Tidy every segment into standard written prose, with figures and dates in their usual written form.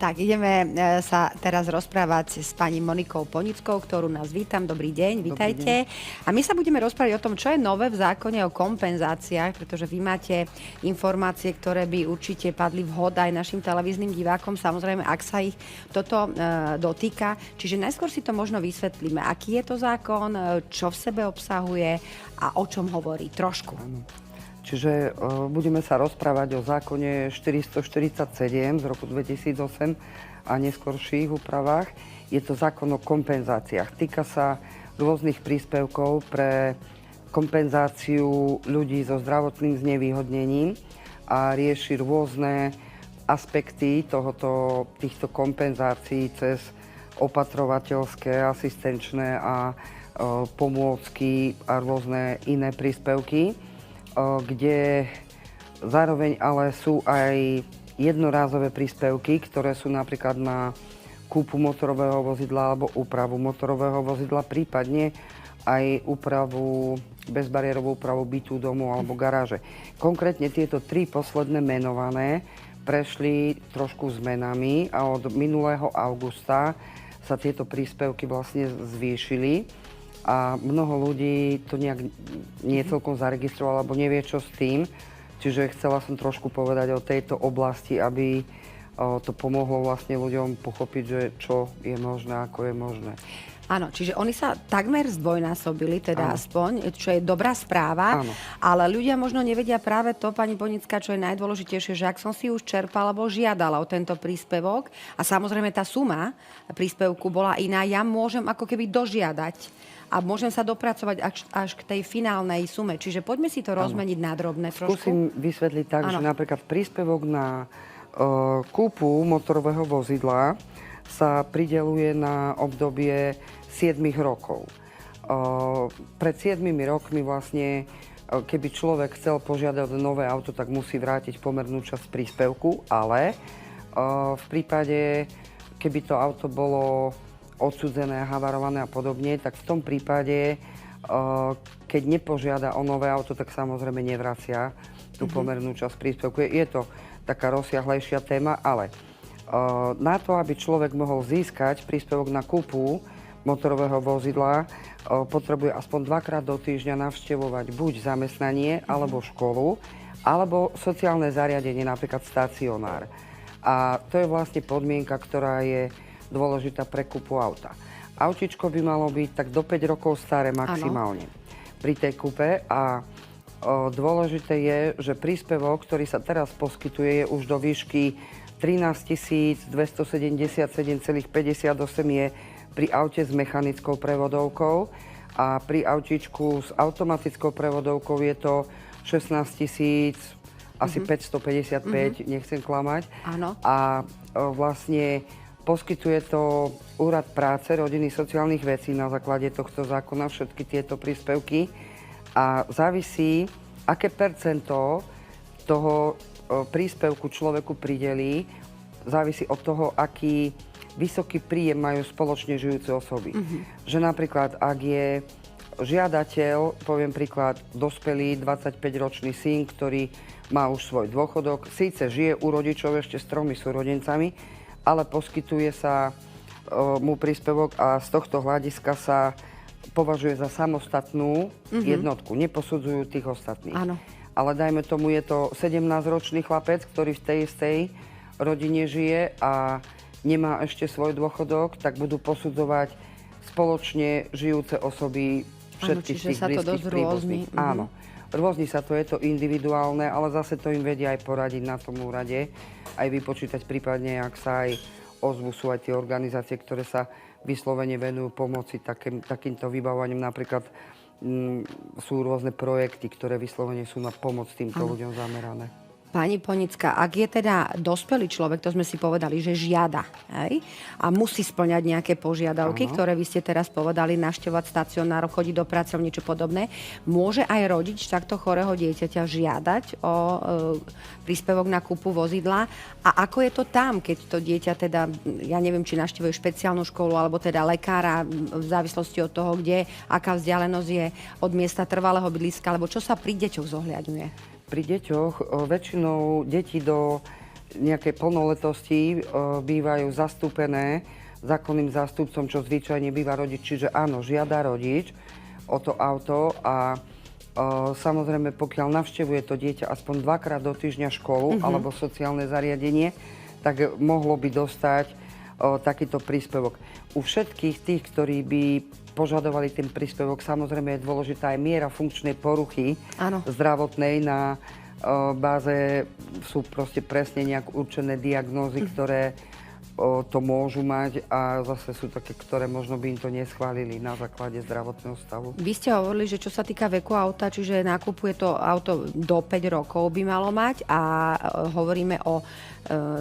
Tak, ideme sa teraz rozprávať s pani Monikou Ponickou, ktorú nás vítam. Dobrý deň, vítajte. A my sa budeme rozprávať o tom, čo je nové v zákone o kompenzáciách, pretože vy máte informácie, ktoré by určite padli vhod aj našim televíznym divákom, samozrejme, ak sa ich toto dotýka. Čiže najskôr si to možno vysvetlíme, aký je to zákon, čo v sebe obsahuje a o čom hovorí trošku. Čiže budeme sa rozprávať o zákone 447 z roku 2008 a neskorších úpravách. Je to zákon o kompenzáciách. Týka sa rôznych príspevkov pre kompenzáciu ľudí so zdravotným znevýhodnením a rieši rôzne aspekty týchto kompenzácií cez opatrovateľské, asistenčné a pomôcky a rôzne iné príspevky, kde zároveň ale sú aj jednorázové príspevky, ktoré sú napríklad na kúpu motorového vozidla alebo úpravu motorového vozidla, prípadne aj bezbariérovú úpravu bytu, domu alebo garáže. Konkrétne tieto tri posledné menované prešli trošku zmenami a od minulého augusta sa tieto príspevky vlastne zvýšili. A mnoho ľudí to nejak nie celkom zaregistrovalo, alebo nevie, čo s tým. Čiže chcela som trošku povedať o tejto oblasti, aby to pomohlo vlastne ľuďom pochopiť, že čo je možné, ako je možné. Áno, čiže oni sa takmer zdvojnásobili, teda aspoň, čo je dobrá správa, ale ľudia možno nevedia práve to, pani Ponická, čo je najdôležitejšie, že ak som si už čerpala alebo žiadala o tento príspevok a samozrejme tá suma príspevku bola iná, ja môžem ako keby dožiadať a môžem sa dopracovať až k tej finálnej sume. Čiže poďme si to rozmeniť na drobné trošku. Skúsim vysvetliť tak, že napríklad príspevok na kúpu motorového vozidla sa prideľuje na obdobie 7 rokov. Pred 7 rokmi vlastne, keby človek chcel požiadať o nové auto, tak musí vrátiť pomernú časť príspevku, ale v prípade, keby to auto bolo odsúdené, havarované a podobne, tak v tom prípade, keď nepožiada o nové auto, tak samozrejme nevracia tú pomernú časť príspevku. Je to taká rozsiahlejšia téma, ale na to, aby človek mohol získať príspevok na kúpu motorového vozidla, potrebuje aspoň 2-krát do týždňa navštevovať buď zamestnanie, alebo školu, alebo sociálne zariadenie, napríklad stacionár. A to je vlastne podmienka, ktorá je dôležitá pre kúpu auta. Autičko by malo byť tak do 5 rokov staré maximálne pri tej kúpe a dôležité je, že príspevok, ktorý sa teraz poskytuje, je už do výšky 13 277,58 je pri aute s mechanickou prevodovkou a pri autíčku s automatickou prevodovkou je to 16 asi 555, nechcem klamať. Áno. A vlastne poskytuje to Úrad práce, rodiny, sociálnych vecí na základe tohto zákona, všetky tieto príspevky. A závisí, aké percento toho príspevku človeku pridelí, závisí od toho, aký vysoký príjem majú spoločne žijúce osoby. Že napríklad, ak je žiadateľ, poviem príklad, dospelý 25-ročný syn, ktorý má už svoj dôchodok, síce žije u rodičov ešte s 3 súrodencami, ale poskytuje sa mu príspevok a z tohto hľadiska sa považuje za samostatnú jednotku. Neposudzujú tých ostatných. Áno. Ale dajme tomu, je to 17-ročný chlapec, ktorý v tej istej rodine žije a nemá ešte svoj dôchodok, tak budú posudzovať spoločne žijúce osoby všetkých tých blízkych príbuzných. Áno. Rôzni sa to, je to individuálne, ale zase to im vedia aj poradiť na tom úrade, aj vypočítať prípadne, ak sa aj ozvú, sú aj tie organizácie, ktoré sa vyslovene venujú pomoci takýmto vybavovaním. Napríklad sú rôzne projekty, ktoré vyslovene sú na pomoc týmto ľuďom zamerané. Pani Ponická, ak je teda dospelý človek, to sme si povedali, že žiada, hej? A musí spĺňať nejaké požiadavky, ktoré vy ste teraz povedali, navštevovať stacionár, chodiť do práce, niečo podobné, môže aj rodič takto chorého dieťaťa žiadať o príspevok na kúpu vozidla? A ako je to tam, keď to dieťa teda, ja neviem, či navštevuje špeciálnu školu, alebo teda lekára, v závislosti od toho, kde, aká vzdialenosť je od miesta trvalého bydliska, alebo čo sa pri deťoch zohľadňuje? Pri deťoch väčšinou deti do nejakej plnoletosti bývajú zastúpené zákonným zástupcom, čo zvyčajne býva rodič. Čiže áno, žiada rodič o to auto a samozrejme, pokiaľ navštevuje to dieťa aspoň 2-krát do týždňa školu alebo sociálne zariadenie, tak mohlo by dostať takýto príspevok. U všetkých tých, ktorí by požadovali ten príspevok, samozrejme je dôležitá aj miera funkčnej poruchy zdravotnej. Na báze sú proste presne nejak určené diagnózy, ktoré to môžu mať a zase sú také, ktoré možno by im to neschválili na základe zdravotného stavu. Vy ste hovorili, že čo sa týka veku auta, čiže nakupuje to auto do 5 rokov by malo mať a hovoríme o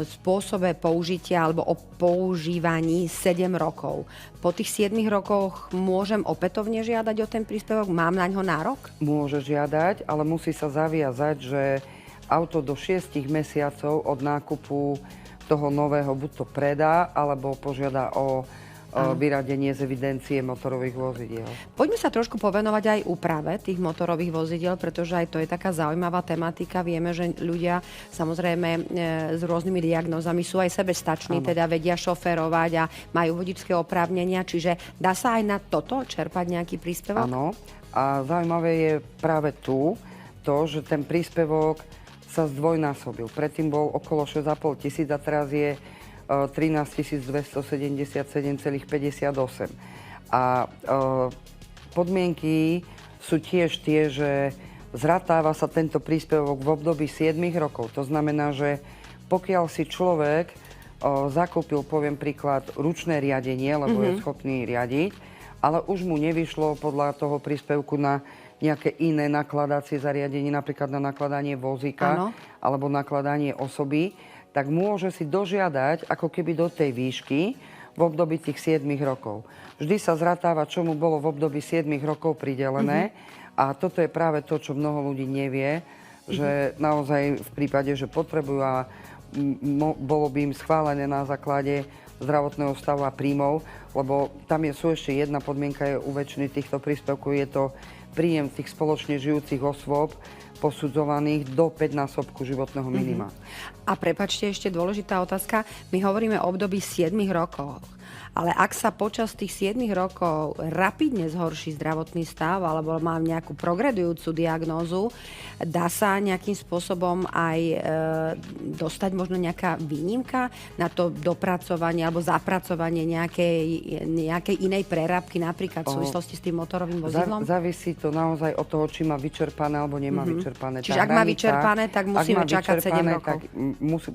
spôsobe použitia alebo o používaní 7 rokov. Po tých 7 rokoch môžem opätovne žiadať o ten príspevok? Mám na ňo nárok? Môže žiadať, ale musí sa zaviazať, že auto do 6 mesiacov od nákupu toho nového buď to predá, alebo požiada o vyradenie z evidencie motorových vozidiel. Poďme sa trošku povenovať aj úprave tých motorových vozidiel, pretože aj to je taká zaujímavá tematika. Vieme, že ľudia samozrejme s rôznymi diagnózami sú aj sebestační, teda vedia šoférovať a majú vodičské oprávnenia, čiže dá sa aj na toto čerpať nejaký príspevok? Áno, a zaujímavé je práve tu to, že ten príspevok sa zdvojnásobil. Predtým bol okolo 6,5 tisíc a teraz je 13 277,58. A podmienky sú tiež tie, že zratáva sa tento príspevok v období 7 rokov. To znamená, že pokiaľ si človek zakúpil, poviem príklad, ručné riadenie, lebo je schopný riadiť, ale už mu nevyšlo podľa toho príspevku na nejaké iné nakladacie zariadenie, napríklad na nakladanie vozíka alebo nakladanie osoby, tak môže si dožiadať ako keby do tej výšky v období tých 7 rokov. Vždy sa zratáva, čo mu bolo v období 7 rokov pridelené a toto je práve to, čo mnoho ľudí nevie, že naozaj v prípade, že potrebujú a bolo by im schválené na základe zdravotného stavu a príjmov, lebo tam sú ešte jedna podmienka, je u väčšiny týchto príspevkov, je to príjem tých spoločne žijúcich osôb posudzovaných do 5-násobku životného minima. A prepáčte, ešte dôležitá otázka. My hovoríme o období 7 rokov. Ale ak sa počas tých 7 rokov rapidne zhorší zdravotný stav alebo mám nejakú progredujúcu diagnózu, dá sa nejakým spôsobom aj dostať možno nejaká výnimka na to dopracovanie alebo zapracovanie nejakej inej prerábky, napríklad v súvislosti s tým motorovým vozidlom? Závisí to naozaj od toho, či má vyčerpané alebo nemá vyčerpané. Čiže ak má vyčerpané, tak musíme čakať 7 rokov. Tak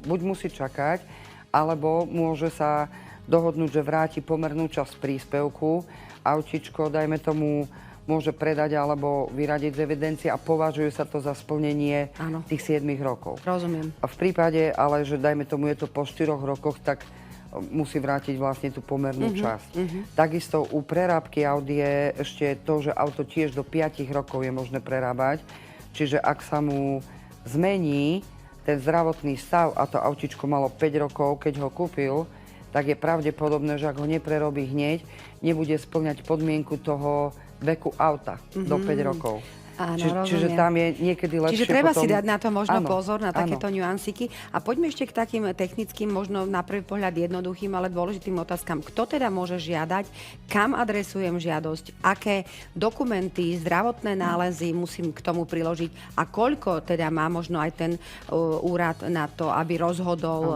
buď musí čakať, alebo môže sa dohodnúť, že vráti pomernú časť príspevku, autíčko, dajme tomu, môže predať alebo vyradiť z evidencie a považuje sa to za splnenie tých 7 rokov. Rozumiem. A v prípade, ale že dajme tomu, je to po 4 rokoch, tak musí vrátiť vlastne tú pomernú časť. Takisto u prerábky aut je ešte to, že auto tiež do 5 rokov je možné prerábať. Čiže ak sa mu zmení ten zdravotný stav a to autíčko malo 5 rokov, keď ho kúpil, tak je pravdepodobné, že ak ho neprerobí hneď, nebude spĺňať podmienku toho veku auta do 5 rokov. Áno, čiže tam je niekedy lepšie. Čiže treba potom si dať na to možno pozor, na takéto nuansiky. A poďme ešte k takým technickým, možno na prvý pohľad jednoduchým, ale dôležitým otázkam. Kto teda môže žiadať, kam adresujem žiadosť, aké dokumenty, zdravotné nálezy musím k tomu priložiť a koľko teda má možno aj ten úrad na to, aby rozhodol,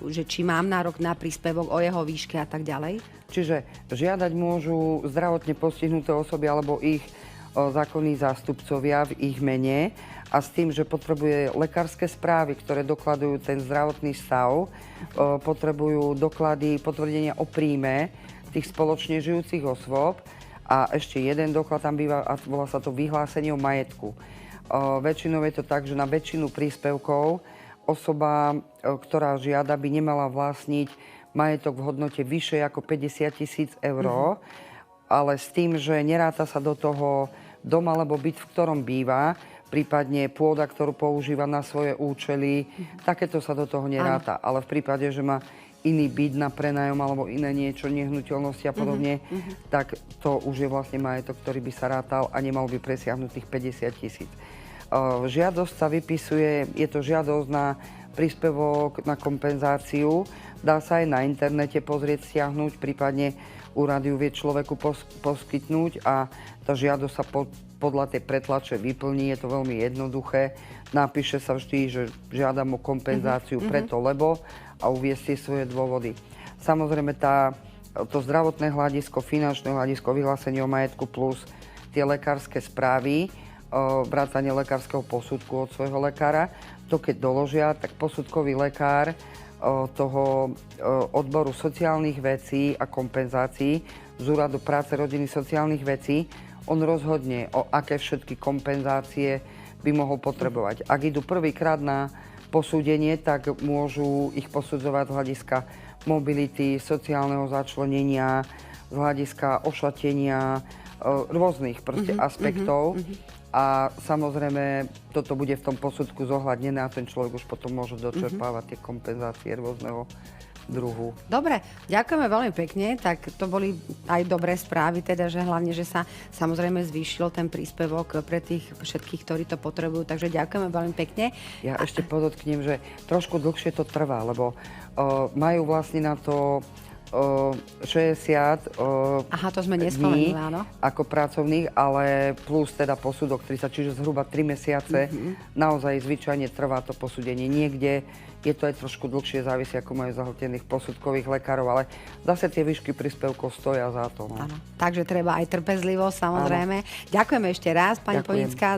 že či mám nárok na príspevok, o jeho výške a tak ďalej? Čiže žiadať môžu zdravotne postihnuté osoby alebo ich zákonní zástupcovia v ich mene a s tým, že potrebuje lekárske správy, ktoré dokladujú ten zdravotný stav, potrebujú doklady, potvrdenia o príjme tých spoločne žijúcich osôb a ešte jeden doklad tam býva a volá sa to vyhlásenie o majetku. Väčšinou je to tak, že na väčšinu príspevkov osoba, ktorá žiada, by nemala vlastniť majetok v hodnote vyššej ako 50 000 eur, ale s tým, že neráta sa do toho dom alebo byt, v ktorom býva, prípadne pôda, ktorú používa na svoje účely, takéto sa do toho neráta. Ale v prípade, že má iný byt na prenajom alebo iné niečo, nehnuteľnosti a podobne, tak to už je vlastne majetok, ktorý by sa rátal a nemal by presiahnuť tých 50 000. Žiadosť sa vypisuje, je to žiadosť na príspevok na kompenzáciu. Dá sa aj na internete pozrieť, stiahnuť, prípadne úrad ju vie človeku poskytnúť a tá žiadosť sa podľa tej pretlače vyplní. Je to veľmi jednoduché. Napíše sa vždy, že žiadam o kompenzáciu preto, lebo a uviesť svoje dôvody. Samozrejme, to zdravotné hľadisko, finančné hľadisko, vyhlásenie o majetku plus tie lekárske správy, vrátanie lekárskeho posudku od svojho lekára, to keď doložia, tak posudkový lekár toho odboru sociálnych vecí a kompenzácií z úradu práce, rodiny, sociálnych vecí, on rozhodne, o aké všetky kompenzácie by mohol potrebovať. Ak idú prvýkrát na posúdenie, tak môžu ich posudzovať z hľadiska mobility, sociálneho začlenenia, z hľadiska ošatenia, rôznych aspektov. A samozrejme, toto bude v tom posudku zohľadnené a ten človek už potom môže dočerpávať tie kompenzácie rôzneho druhu. Dobre, ďakujeme veľmi pekne. Tak to boli aj dobré správy, teda, že hlavne, že sa samozrejme zvýšil ten príspevok pre tých všetkých, ktorí to potrebujú. Takže ďakujeme veľmi pekne. Ja ešte podotknem, že trošku dlhšie to trvá, lebo majú vlastne na to 60 Aha, to sme nespomenuli, áno. Ako pracovných, ale plus teda posudok 30, čiže zhruba 3 mesiace. Naozaj zvyčajne trvá to posúdenie. Niekde je to aj trošku dlhšie, závisí, ako majú zahltených posudkových lekárov, ale zase tie výšky príspevkov stoja za to. No. Áno. Takže treba aj trpezlivosť, samozrejme. Áno. Ďakujeme ešte raz, pani Ponická.